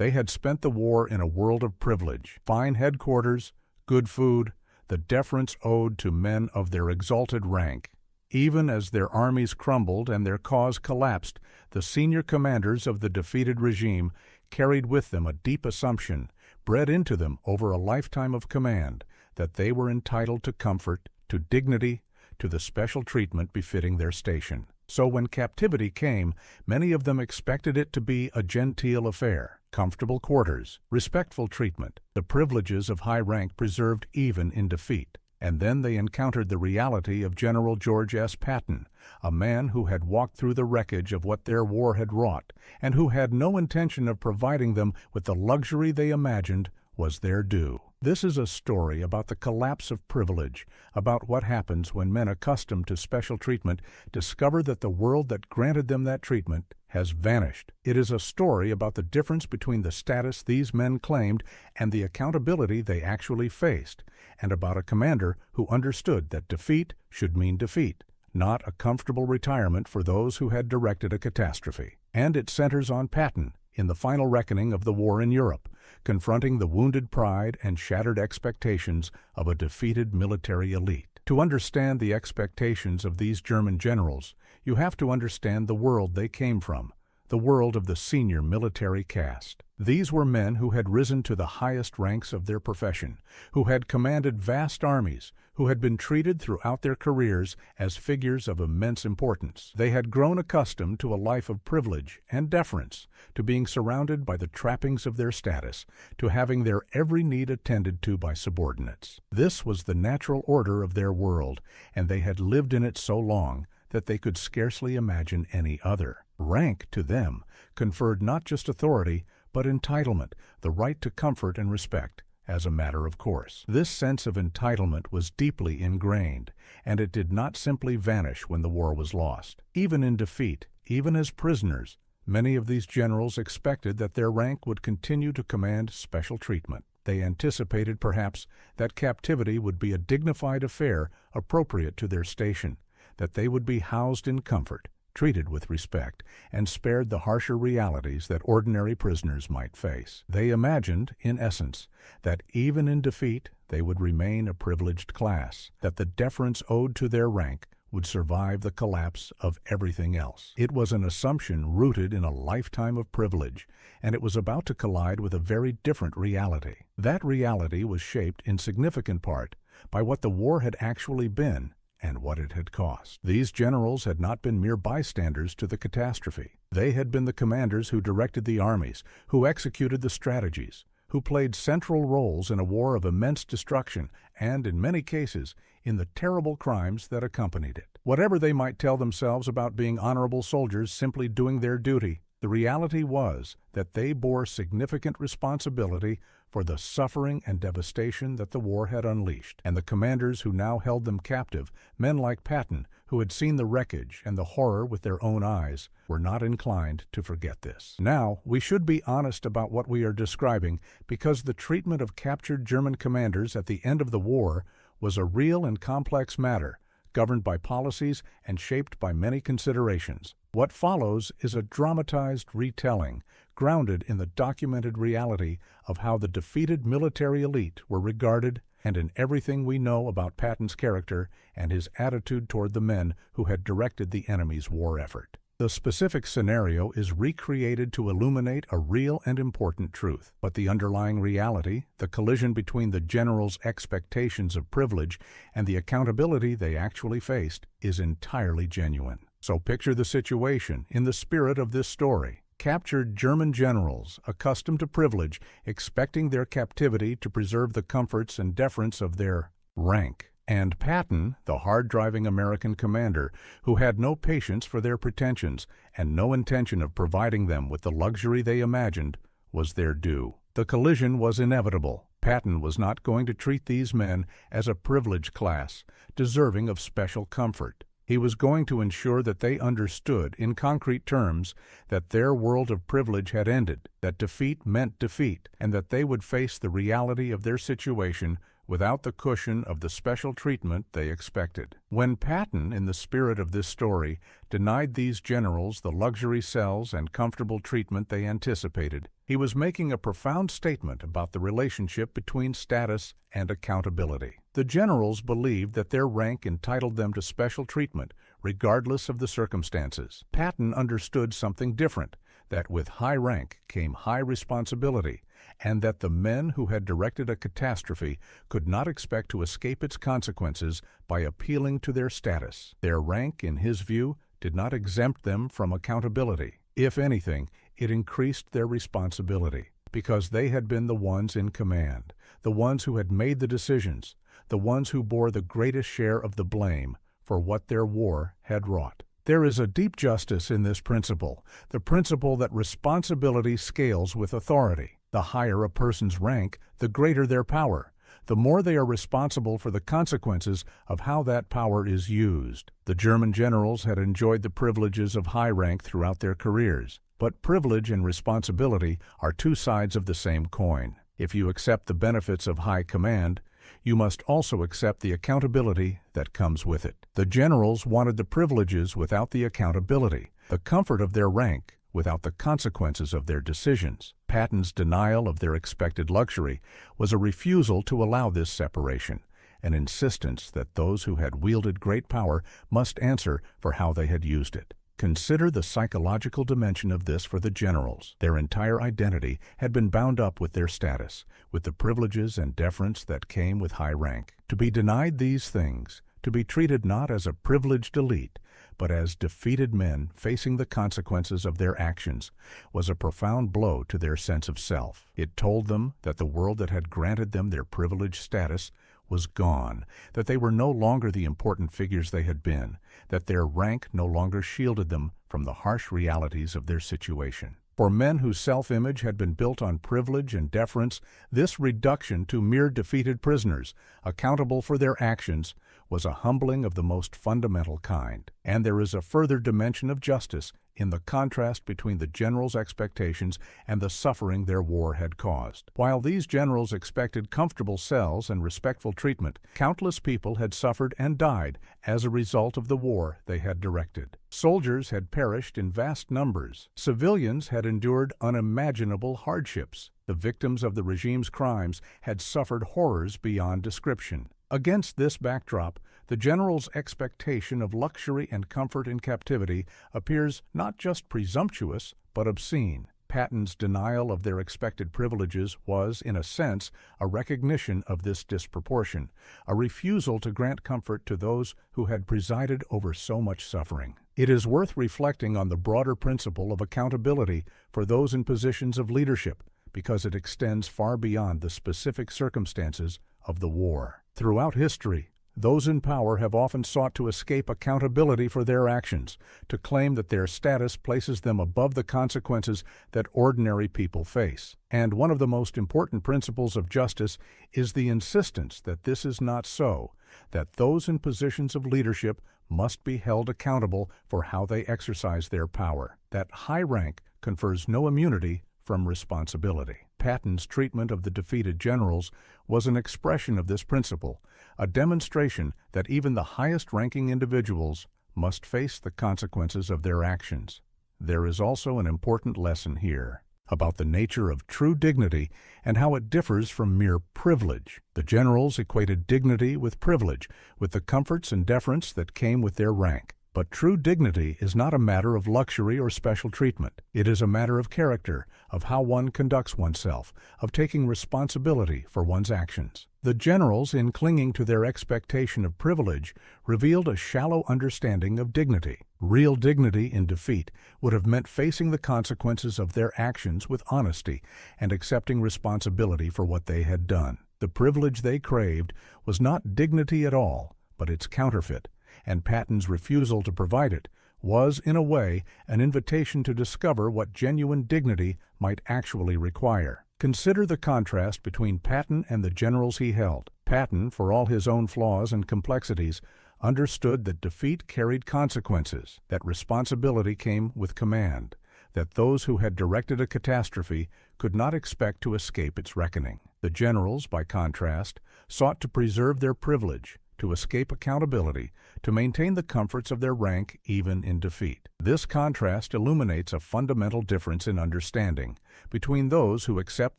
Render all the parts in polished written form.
They had spent the war in a world of privilege, fine headquarters, good food, the deference owed to men of their exalted rank. Even as their armies crumbled and their cause collapsed, the senior commanders of the defeated regime carried with them a deep assumption, bred into them over a lifetime of command, that they were entitled to comfort, to dignity, to the special treatment befitting their station. So when captivity came, many of them expected it to be a genteel affair, comfortable quarters, respectful treatment, the privileges of high rank preserved even in defeat. And then they encountered the reality of General George S. Patton, a man who had walked through the wreckage of what their war had wrought, and who had no intention of providing them with the luxury they imagined was their due. This is a story about the collapse of privilege, about what happens when men accustomed to special treatment discover that the world that granted them that treatment has vanished. It is a story about the difference between the status these men claimed and the accountability they actually faced, and about a commander who understood that defeat should mean defeat, not a comfortable retirement for those who had directed a catastrophe. And it centers on Patton in the final reckoning of the war in Europe, confronting the wounded pride and shattered expectations of a defeated military elite. To understand the expectations of these German generals, you have to understand the world they came from, the world of the senior military caste. These were men who had risen to the highest ranks of their profession, who had commanded vast armies, who had been treated throughout their careers as figures of immense importance. They had grown accustomed to a life of privilege and deference, to being surrounded by the trappings of their status, to having their every need attended to by subordinates. This was the natural order of their world, and they had lived in it so long that they could scarcely imagine any other. Rank, to them, conferred not just authority, but entitlement, the right to comfort and respect, as a matter of course. This sense of entitlement was deeply ingrained, and it did not simply vanish when the war was lost. Even in defeat, even as prisoners, many of these generals expected that their rank would continue to command special treatment. They anticipated, perhaps, that captivity would be a dignified affair appropriate to their station, that they would be housed in comfort, treated with respect, and spared the harsher realities that ordinary prisoners might face. They imagined, in essence, that even in defeat they would remain a privileged class, that the deference owed to their rank would survive the collapse of everything else. It was an assumption rooted in a lifetime of privilege, and it was about to collide with a very different reality. That reality was shaped in significant part by what the war had actually been and what it had cost. These generals had not been mere bystanders to the catastrophe. They had been the commanders who directed the armies, who executed the strategies, who played central roles in a war of immense destruction and, in many cases, in the terrible crimes that accompanied it. Whatever they might tell themselves about being honorable soldiers simply doing their duty, the reality was that they bore significant responsibility for the suffering and devastation that the war had unleashed, and the commanders who now held them captive, men like Patton, who had seen the wreckage and the horror with their own eyes, were not inclined to forget this. Now, we should be honest about what we are describing, because the treatment of captured German commanders at the end of the war was a real and complex matter, governed by policies and shaped by many considerations. What follows is a dramatized retelling, grounded in the documented reality of how the defeated military elite were regarded and in everything we know about Patton's character and his attitude toward the men who had directed the enemy's war effort. The specific scenario is recreated to illuminate a real and important truth, but the underlying reality, the collision between the generals' expectations of privilege and the accountability they actually faced, is entirely genuine. So picture the situation in the spirit of this story. Captured German generals, accustomed to privilege, expecting their captivity to preserve the comforts and deference of their rank. And Patton, the hard-driving American commander, who had no patience for their pretensions and no intention of providing them with the luxury they imagined was their due. The collision was inevitable. Patton was not going to treat these men as a privileged class, deserving of special comfort. He was going to ensure that they understood, in concrete terms, that their world of privilege had ended, that defeat meant defeat, and that they would face the reality of their situation without the cushion of the special treatment they expected. When Patton, in the spirit of this story, denied these generals the luxury cells and comfortable treatment they anticipated, he was making a profound statement about the relationship between status and accountability. The generals believed that their rank entitled them to special treatment, regardless of the circumstances. Patton understood something different, that with high rank came high responsibility, and that the men who had directed a catastrophe could not expect to escape its consequences by appealing to their status. Their rank, in his view, did not exempt them from accountability. If anything, it increased their responsibility, because they had been the ones in command, the ones who had made the decisions, the ones who bore the greatest share of the blame for what their war had wrought. There is a deep justice in this principle, the principle that responsibility scales with authority. The higher a person's rank, the greater their power, the more they are responsible for the consequences of how that power is used. The German generals had enjoyed the privileges of high rank throughout their careers, but privilege and responsibility are two sides of the same coin. If you accept the benefits of high command, you must also accept the accountability that comes with it. The generals wanted the privileges without the accountability, the comfort of their rank without the consequences of their decisions. Patton's denial of their expected luxury was a refusal to allow this separation, an insistence that those who had wielded great power must answer for how they had used it. Consider the psychological dimension of this for the generals. Their entire identity had been bound up with their status, with the privileges and deference that came with high rank. To be denied these things, to be treated not as a privileged elite, but as defeated men facing the consequences of their actions, was a profound blow to their sense of self. It told them that the world that had granted them their privileged status was gone, that they were no longer the important figures they had been, that their rank no longer shielded them from the harsh realities of their situation. For men whose self-image had been built on privilege and deference, this reduction to mere defeated prisoners, accountable for their actions, was a humbling of the most fundamental kind. And there is a further dimension of justice in the contrast between the generals' expectations and the suffering their war had caused. While these generals expected comfortable cells and respectful treatment, countless people had suffered and died as a result of the war they had directed. Soldiers had perished in vast numbers. Civilians had endured unimaginable hardships. The victims of the regime's crimes had suffered horrors beyond description. Against this backdrop, the general's expectation of luxury and comfort in captivity appears not just presumptuous, but obscene. Patton's denial of their expected privileges was, in a sense, a recognition of this disproportion, a refusal to grant comfort to those who had presided over so much suffering. It is worth reflecting on the broader principle of accountability for those in positions of leadership, because it extends far beyond the specific circumstances of the war. Throughout history, those in power have often sought to escape accountability for their actions, to claim that their status places them above the consequences that ordinary people face. And one of the most important principles of justice is the insistence that this is not so, that those in positions of leadership must be held accountable for how they exercise their power, that high rank confers no immunity from responsibility. Patton's treatment of the defeated generals was an expression of this principle, a demonstration that even the highest-ranking individuals must face the consequences of their actions. There is also an important lesson here about the nature of true dignity and how it differs from mere privilege. The generals equated dignity with privilege, with the comforts and deference that came with their rank. But true dignity is not a matter of luxury or special treatment. It is a matter of character, of how one conducts oneself, of taking responsibility for one's actions. The generals, in clinging to their expectation of privilege, revealed a shallow understanding of dignity. Real dignity in defeat would have meant facing the consequences of their actions with honesty and accepting responsibility for what they had done. The privilege they craved was not dignity at all, but its counterfeit, and Patton's refusal to provide it was, in a way, an invitation to discover what genuine dignity might actually require. Consider the contrast between Patton and the generals he held. Patton, for all his own flaws and complexities, understood that defeat carried consequences, that responsibility came with command, that those who had directed a catastrophe could not expect to escape its reckoning. The generals, by contrast, sought to preserve their privilege, to escape accountability, to maintain the comforts of their rank even in defeat. This contrast illuminates a fundamental difference in understanding between those who accept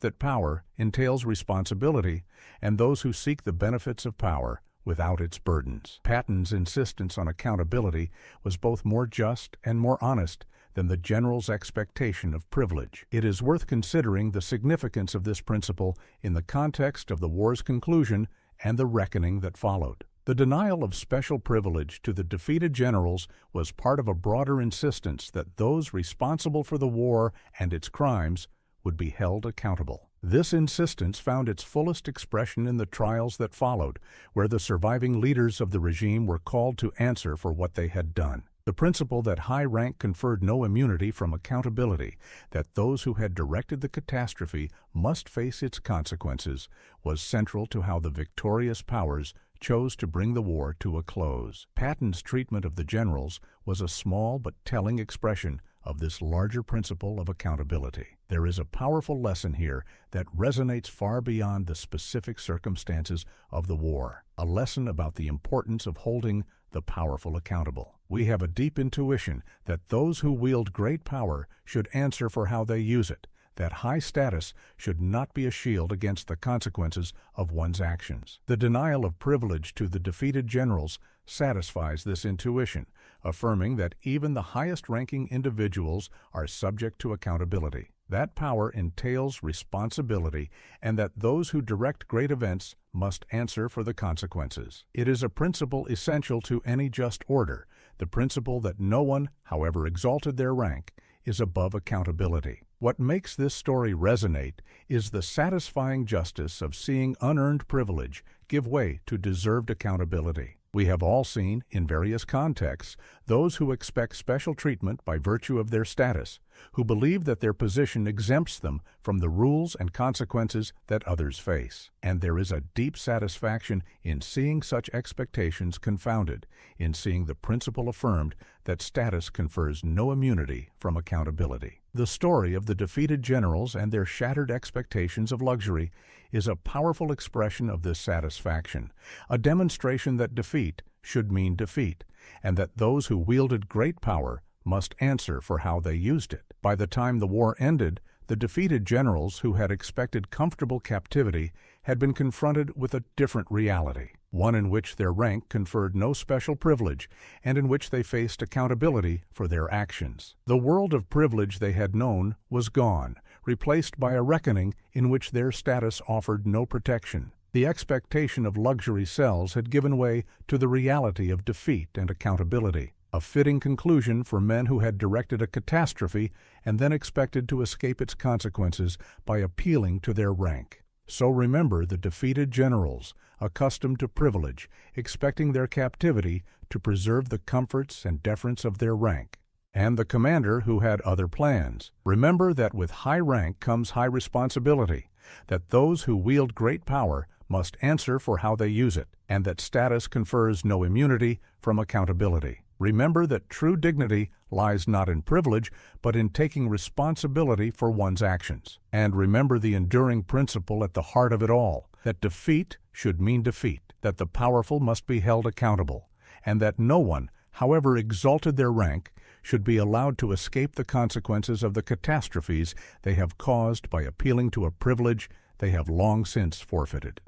that power entails responsibility and those who seek the benefits of power without its burdens. Patton's insistence on accountability was both more just and more honest than the general's expectation of privilege. It is worth considering the significance of this principle in the context of the war's conclusion and the reckoning that followed. The denial of special privilege to the defeated generals was part of a broader insistence that those responsible for the war and its crimes would be held accountable. This insistence found its fullest expression in the trials that followed, where the surviving leaders of the regime were called to answer for what they had done. The principle that high rank conferred no immunity from accountability, that those who had directed the catastrophe must face its consequences, was central to how the victorious powers chose to bring the war to a close. Patton's treatment of the generals was a small but telling expression of this larger principle of accountability. There is a powerful lesson here that resonates far beyond the specific circumstances of the war, a lesson about the importance of holding the powerful accountable. We have a deep intuition that those who wield great power should answer for how they use it, that high status should not be a shield against the consequences of one's actions. The denial of privilege to the defeated generals satisfies this intuition, affirming that even the highest-ranking individuals are subject to accountability. That power entails responsibility, and that those who direct great events must answer for the consequences. It is a principle essential to any just order, the principle that no one, however exalted their rank, is above accountability. What makes this story resonate is the satisfying justice of seeing unearned privilege give way to deserved accountability. We have all seen, in various contexts, those who expect special treatment by virtue of their status, who believe that their position exempts them from the rules and consequences that others face. And there is a deep satisfaction in seeing such expectations confounded, in seeing the principle affirmed that status confers no immunity from accountability. The story of the defeated generals and their shattered expectations of luxury is a powerful expression of this satisfaction, a demonstration that defeat should mean defeat, and that those who wielded great power must answer for how they used it. By the time the war ended, the defeated generals who had expected comfortable captivity had been confronted with a different reality, one in which their rank conferred no special privilege and in which they faced accountability for their actions. The world of privilege they had known was gone, replaced by a reckoning in which their status offered no protection. The expectation of luxury cells had given way to the reality of defeat and accountability, a fitting conclusion for men who had directed a catastrophe and then expected to escape its consequences by appealing to their rank. So remember the defeated generals, accustomed to privilege, expecting their captivity to preserve the comforts and deference of their rank. And the commander who had other plans. Remember that with high rank comes high responsibility, that those who wield great power must answer for how they use it, and that status confers no immunity from accountability. Remember that true dignity lies not in privilege, but in taking responsibility for one's actions. And remember the enduring principle at the heart of it all, that defeat should mean defeat, that the powerful must be held accountable, and that no one, however exalted their rank, should be allowed to escape the consequences of the catastrophes they have caused by appealing to a privilege they have long since forfeited.